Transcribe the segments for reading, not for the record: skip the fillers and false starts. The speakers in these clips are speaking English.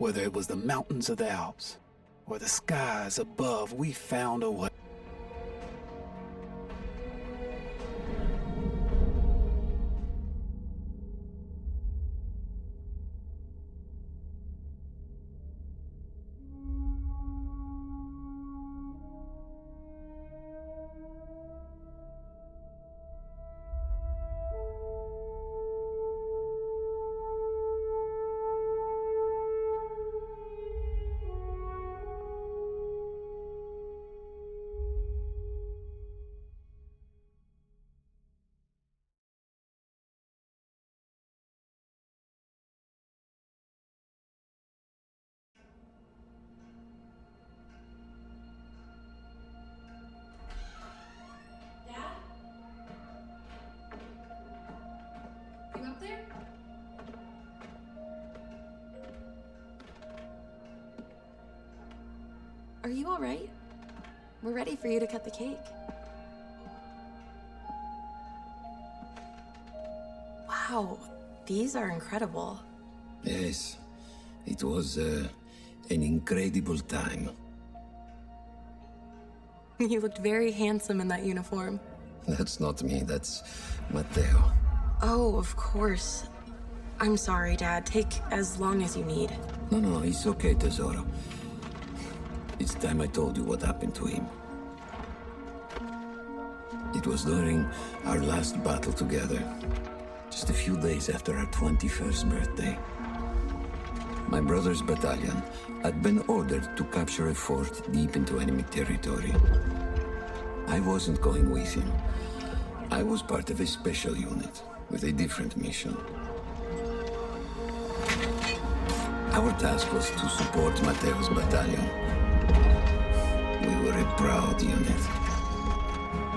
Whether it was the mountains of the Alps or the skies above, we found a way. Are you all right? We're ready for you to cut the cake. Wow, these are incredible. Yes, it was an incredible time. You looked very handsome in that uniform. That's not me, that's Matteo. Oh, of course. I'm sorry, Dad. Take as long as you need. No, it's okay, Tesoro. It's time I told you what happened to him. It was during our last battle together, just a few days after our 21st birthday. My brother's battalion had been ordered to capture a fort deep into enemy territory. I wasn't going with him. I was part of a special unit with a different mission. Our task was to support Matteo's battalion. We were a proud unit.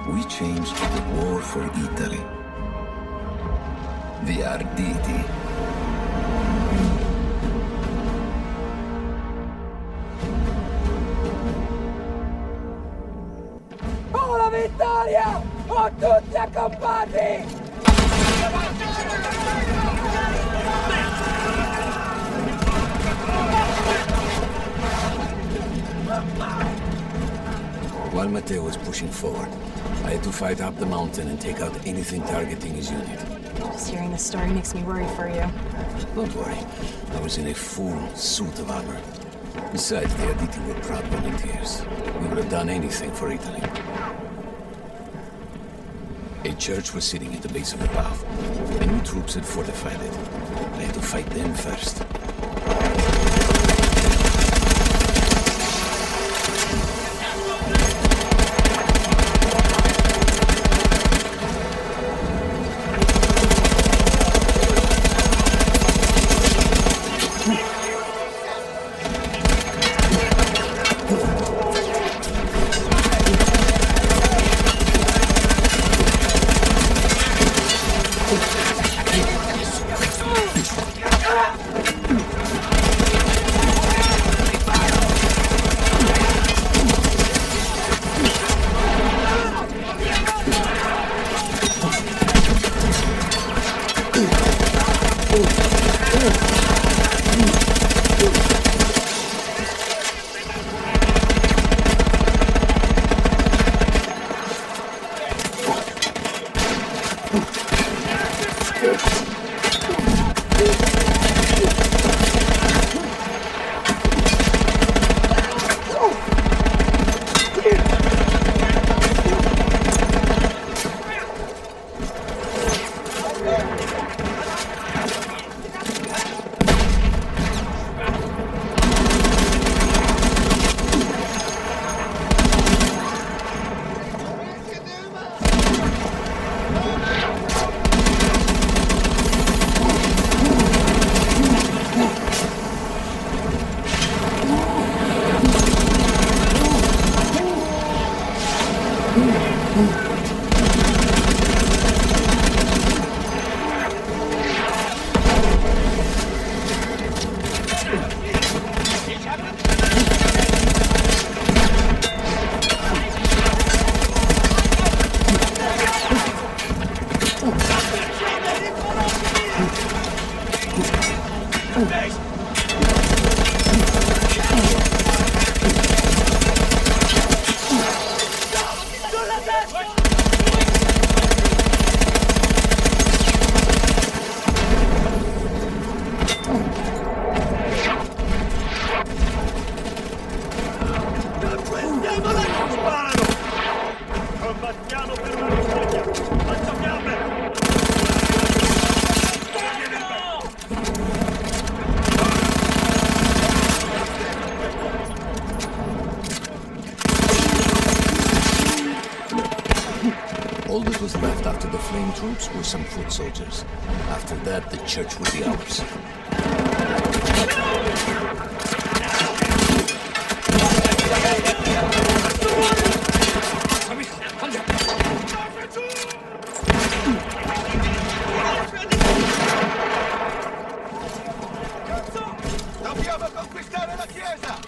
We changed the war for Italy. The Arditi. Oh, la vittoria! Oh, tutti accampati! While Matteo was pushing forward, I had to fight up the mountain and take out anything targeting his unit. Just hearing the story makes me worry for you. Don't worry, I was in a full suit of armor. Besides, the Arditi were proud volunteers. We would have done anything for Italy. A church was sitting at the base of the path. The new troops had fortified it. I had to fight them first. with some foot soldiers. After that, the church will be ours. Dobbiamo conquistare la chiesa!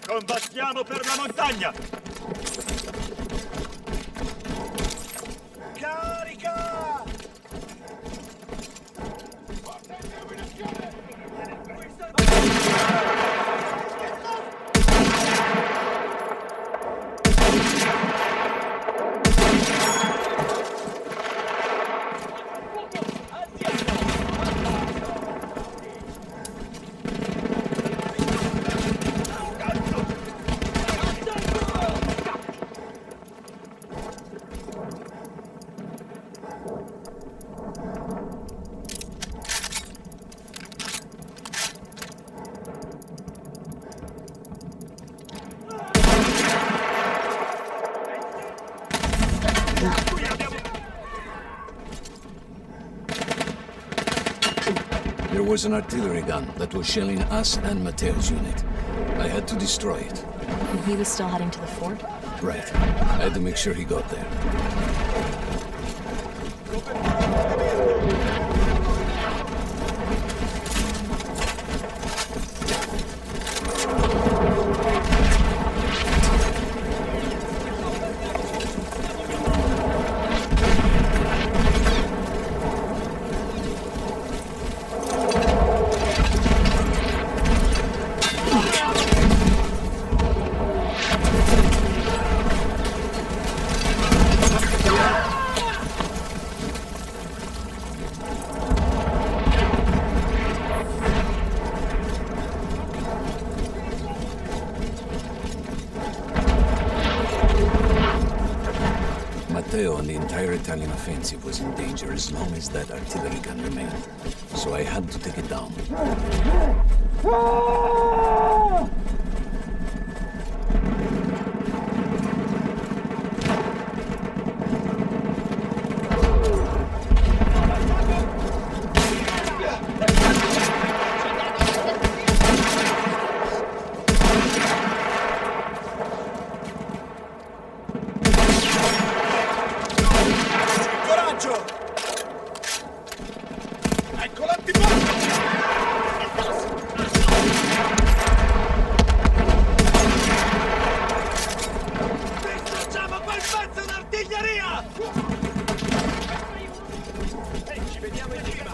Combattiamo per la montagna! Carica! There was an artillery gun that was shelling us and Matteo's unit. I had to destroy it. And he was still heading to the fort? Right. I had to make sure he got there. Matteo and the entire Italian offensive was in danger as long as that artillery gun remained. So I had to take it down. Coraggio! Ecco l'antiporto! Distruggiamo quel pezzo d'artiglieria! Ci vediamo in cima!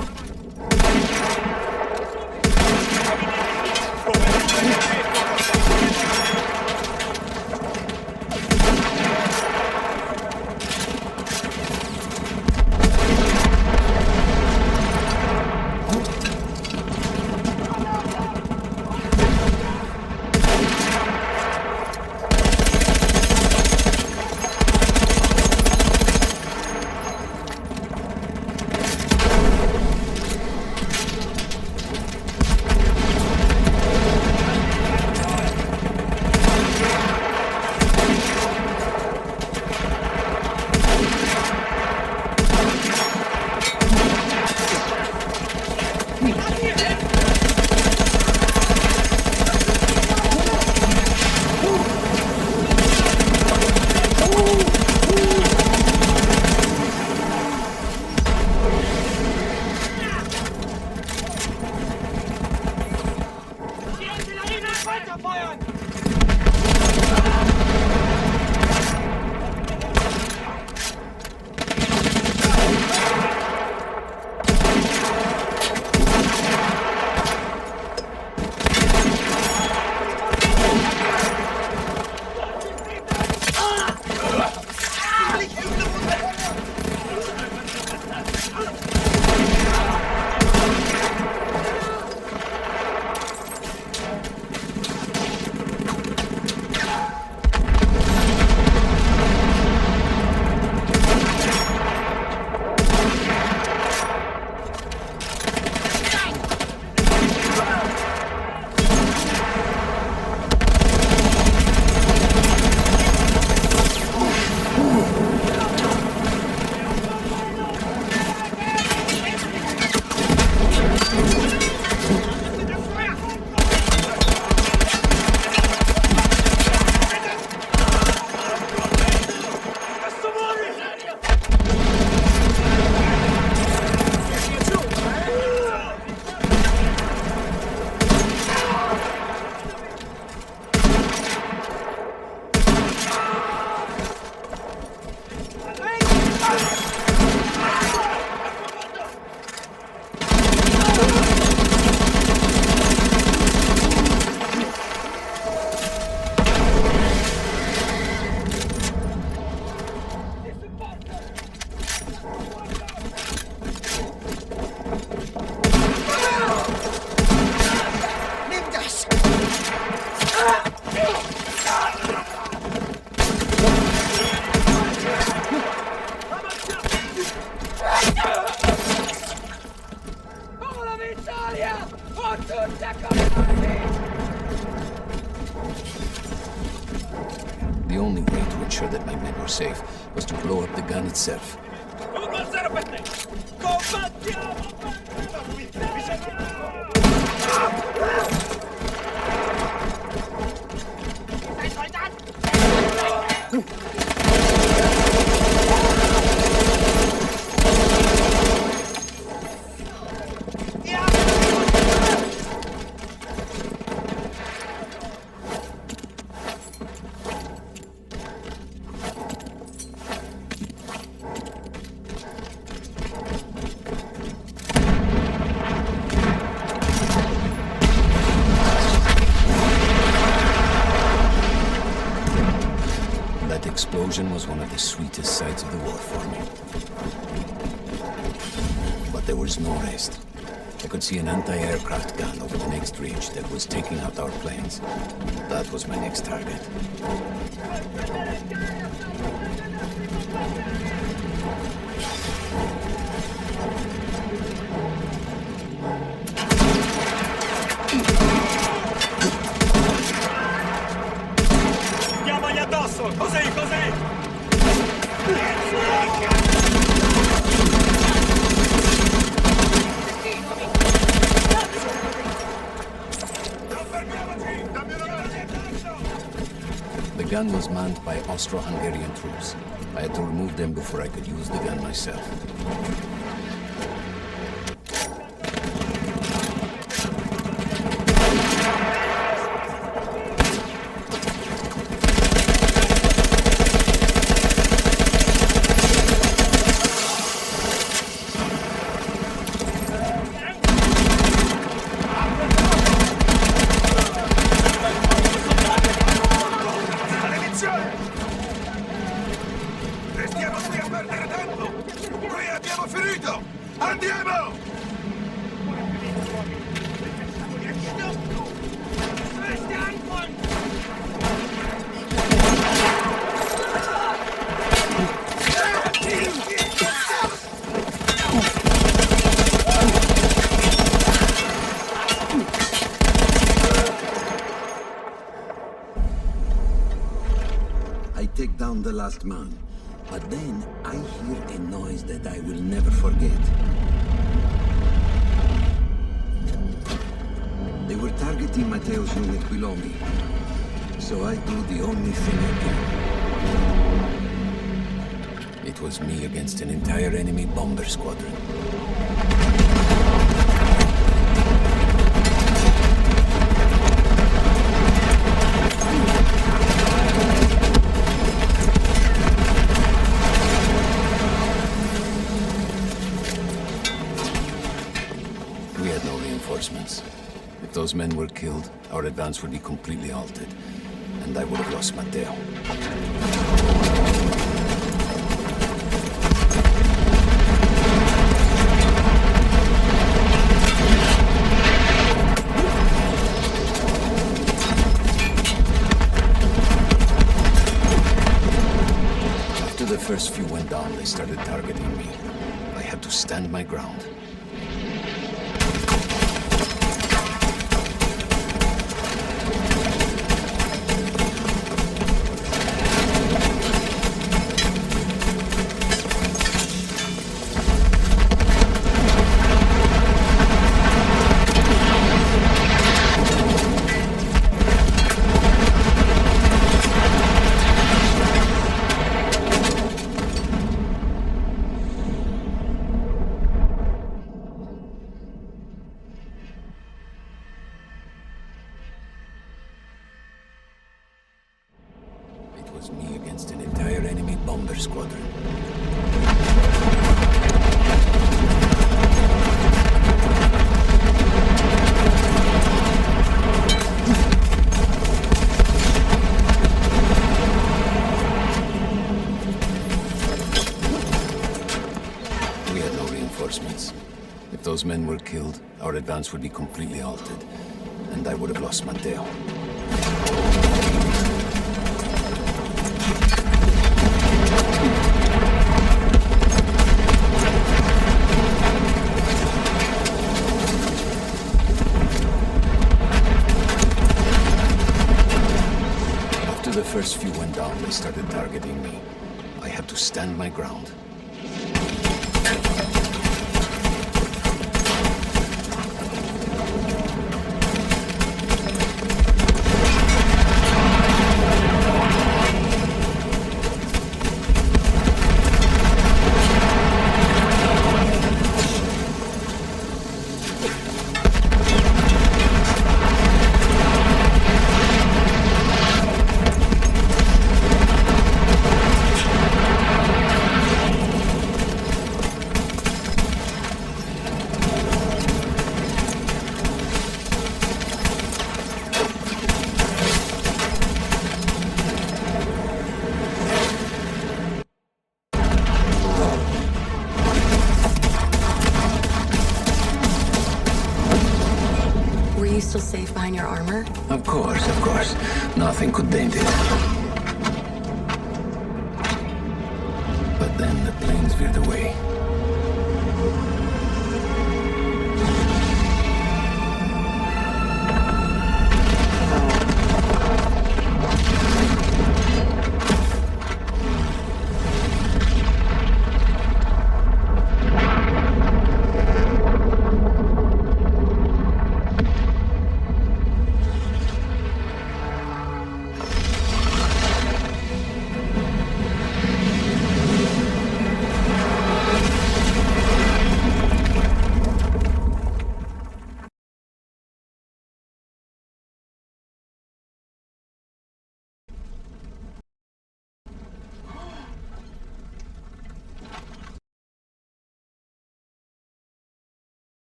gun itself. 1-0 per te! Combattiamo That explosion was one of the sweetest sights of the war for me. But there was no rest. I could see an anti-aircraft gun over the next ridge that was taking out our planes. That was my next target. Andiamogli addosso! Così, così! The gun was manned by Austro-Hungarian troops. I had to remove them before I could use the gun myself. Restiamo qui a perdere tempo! Qui abbiamo finito! Andiamo! I take down the last man, but then I hear a noise that I will never forget. They were targeting Matteo's unit below me, so I do the only thing I can. It was me against an entire enemy bomber squadron. We had no reinforcements. If those men were killed, our advance would be completely halted, and I would have lost Matteo. After the first few went down, they started targeting me. I had to stand my ground. It was me against an entire enemy bomber squadron. We had no reinforcements. If those men were killed, our advance would be completely halted, and I would have lost Matteo. After the first few went down, they started targeting me. I had to stand my ground. Were you still safe behind your armor? Of course, of course. Nothing could dent it. But then the planes veered away.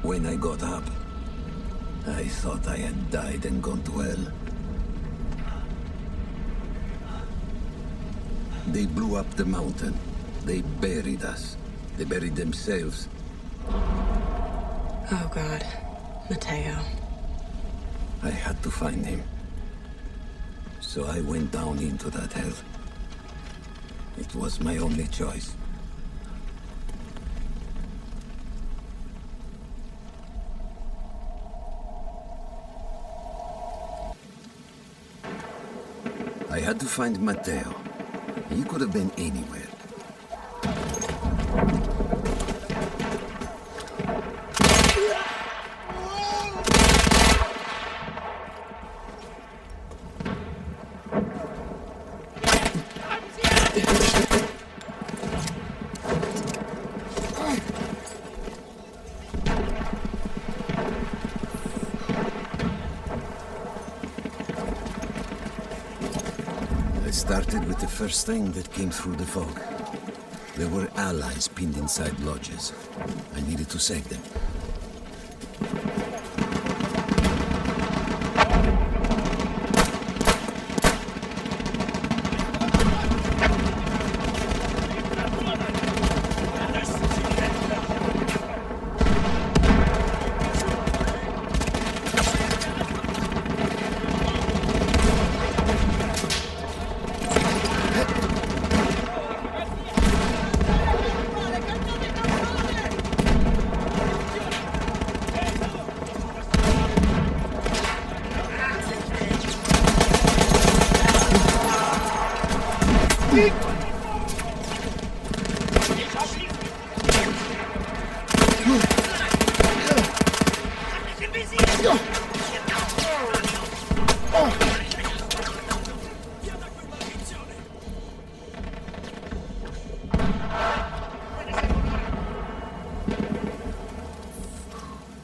When I got up, I thought I had died and gone to hell. They blew up the mountain. They buried us. They buried themselves. Oh, God. Mateo. I had to find him. So I went down into that hell. It was my only choice. I had to find Mateo. He could have been anywhere. I started with the first thing that came through the fog. There were allies pinned inside lodges. I needed to save them.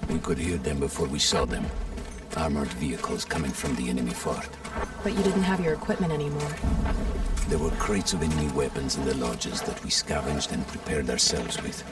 We could hear them before we saw them. Armored vehicles coming from the enemy fort. But you didn't have your equipment anymore. There were crates of enemy weapons in the lodges that we scavenged and prepared ourselves with.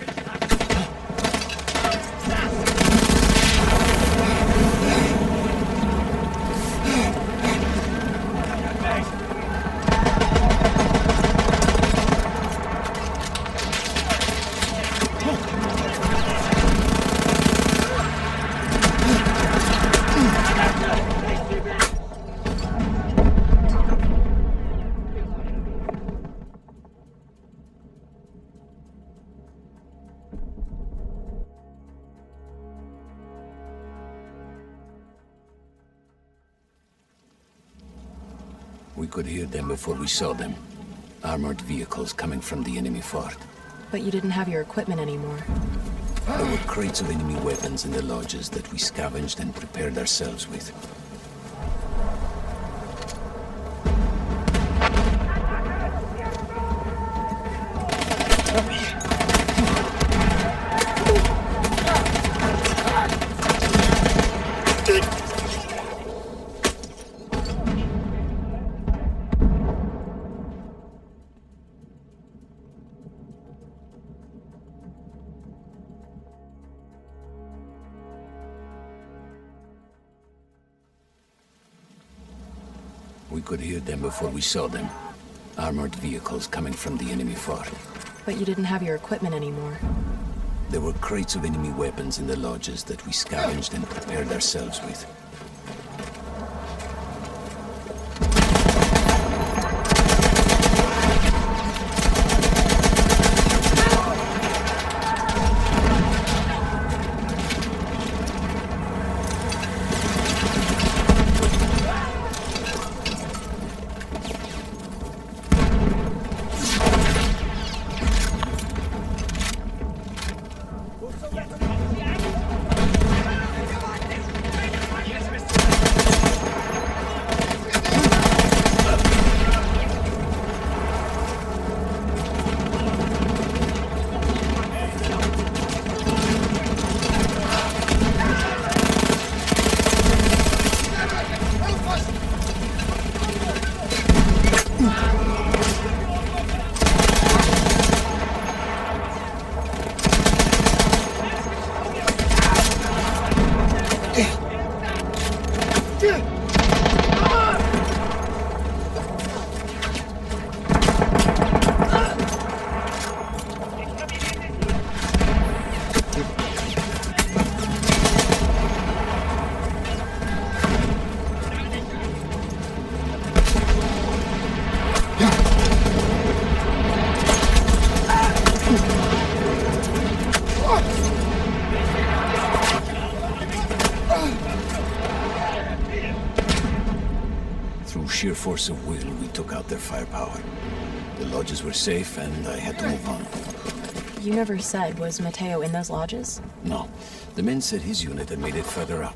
We could hear them before we saw them. Armored vehicles coming from the enemy fort. But you didn't have your equipment anymore. There were crates of enemy weapons in the lodges that we scavenged and prepared ourselves with. We could hear them before we saw them. Armored vehicles coming from the enemy fort. But you didn't have your equipment anymore. There were crates of enemy weapons in the lodges that we scavenged and prepared ourselves with. Through sheer force of will, we took out their firepower. The lodges were safe, and I had to move on. You never said, was Mateo in those lodges? No. The men said his unit had made it further up.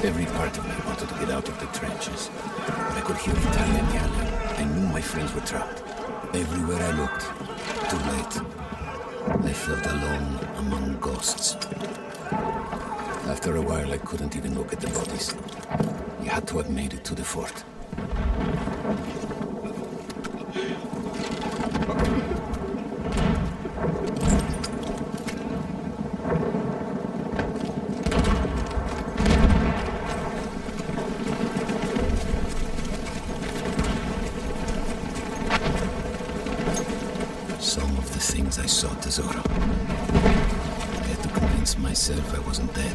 Every part of me wanted to get out of the trenches. But I could hear Italian yelling. I knew my friends were trapped. Everywhere I looked, too late. I felt alone among ghosts. After a while, I couldn't even look at the bodies. You had to have made it to the fort. Some of the things I saw, Tesoro. I had to convince myself I wasn't dead.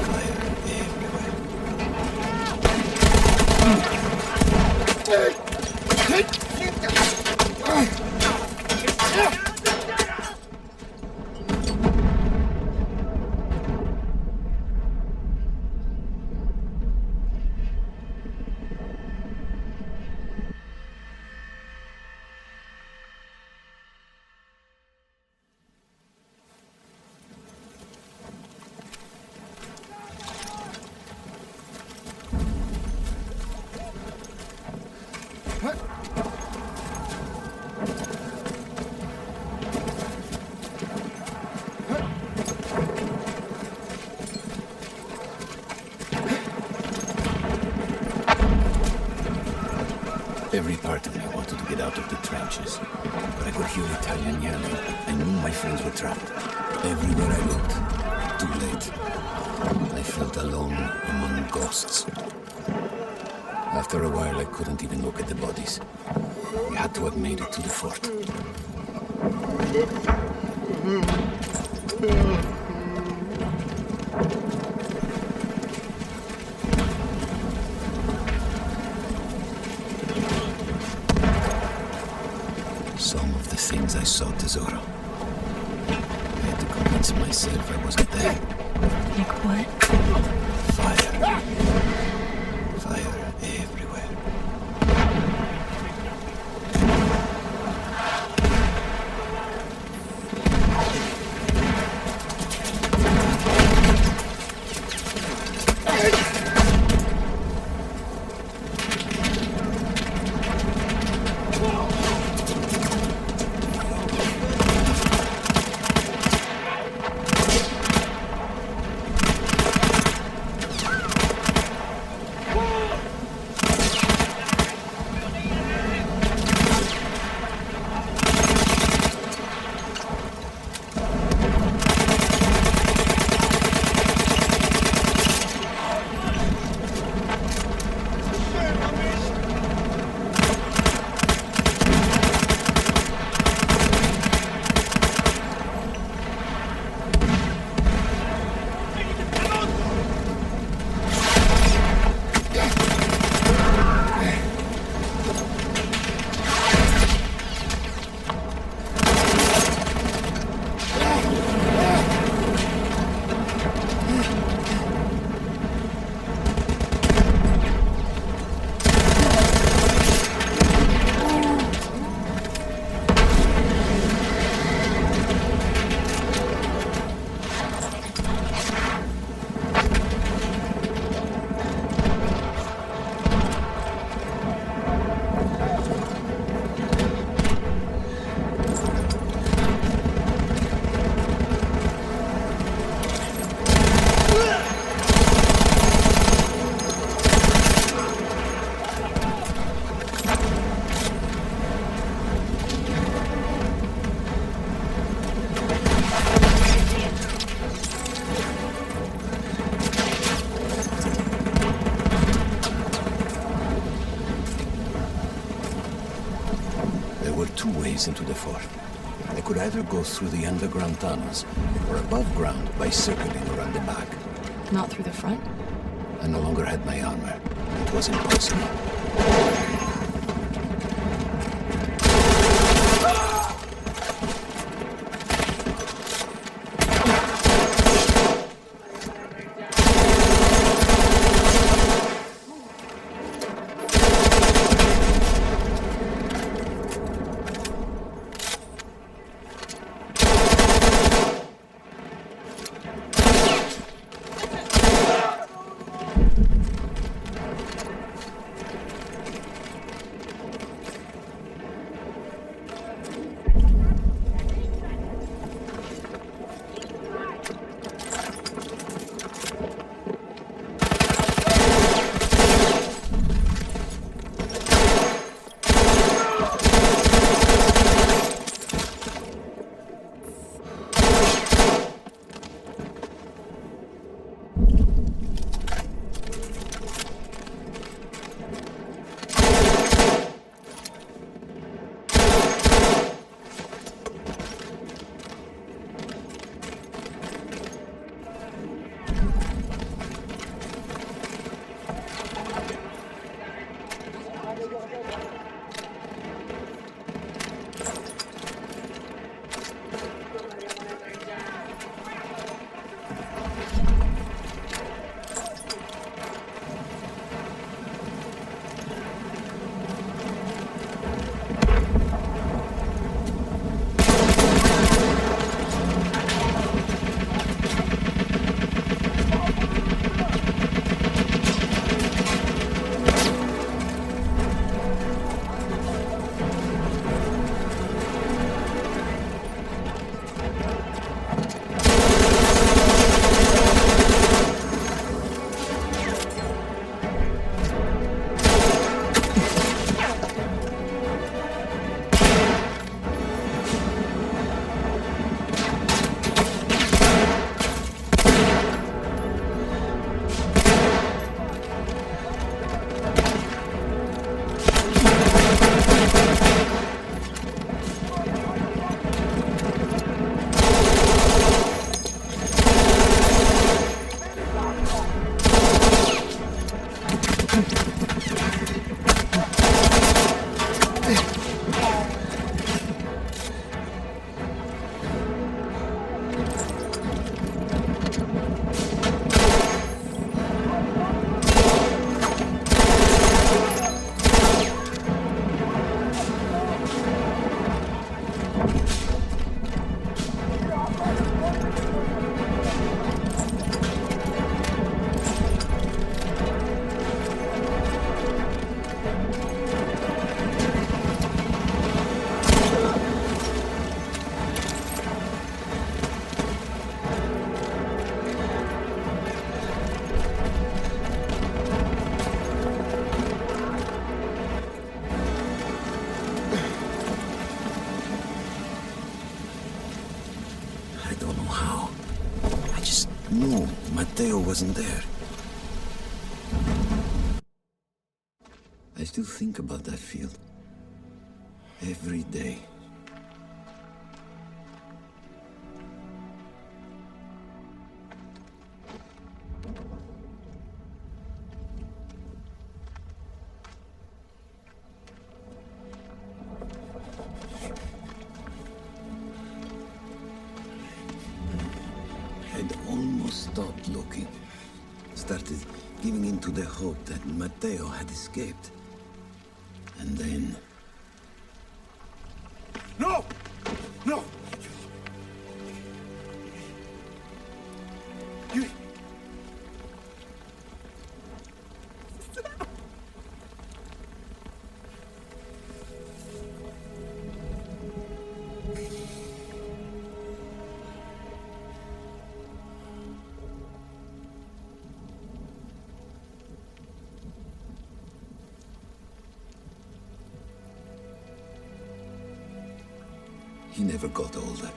Fire everywhere. Every part of me wanted to get out of the trenches, but I could hear Italian yelling. I knew my friends were trapped. Everywhere I looked, too late. I felt alone among ghosts. After a while, I couldn't even look at the bodies. We had to have made it to the fort. Some of the things I saw, Tesoro. I had to convince myself I wasn't there. Like what? Fire. Fire everywhere. Into the fort. I could either go through the underground tunnels or above ground by circling around the back. Not through the front? I no longer had my armor. It was impossible. Matteo wasn't there. I still think about that field. Every day. I'd almost stopped looking. Started giving in to the hope that Matteo had escaped. And then... No! No! You... He never got older.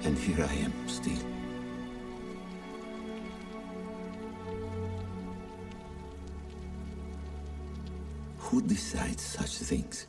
And here I am, still. Who decides such things?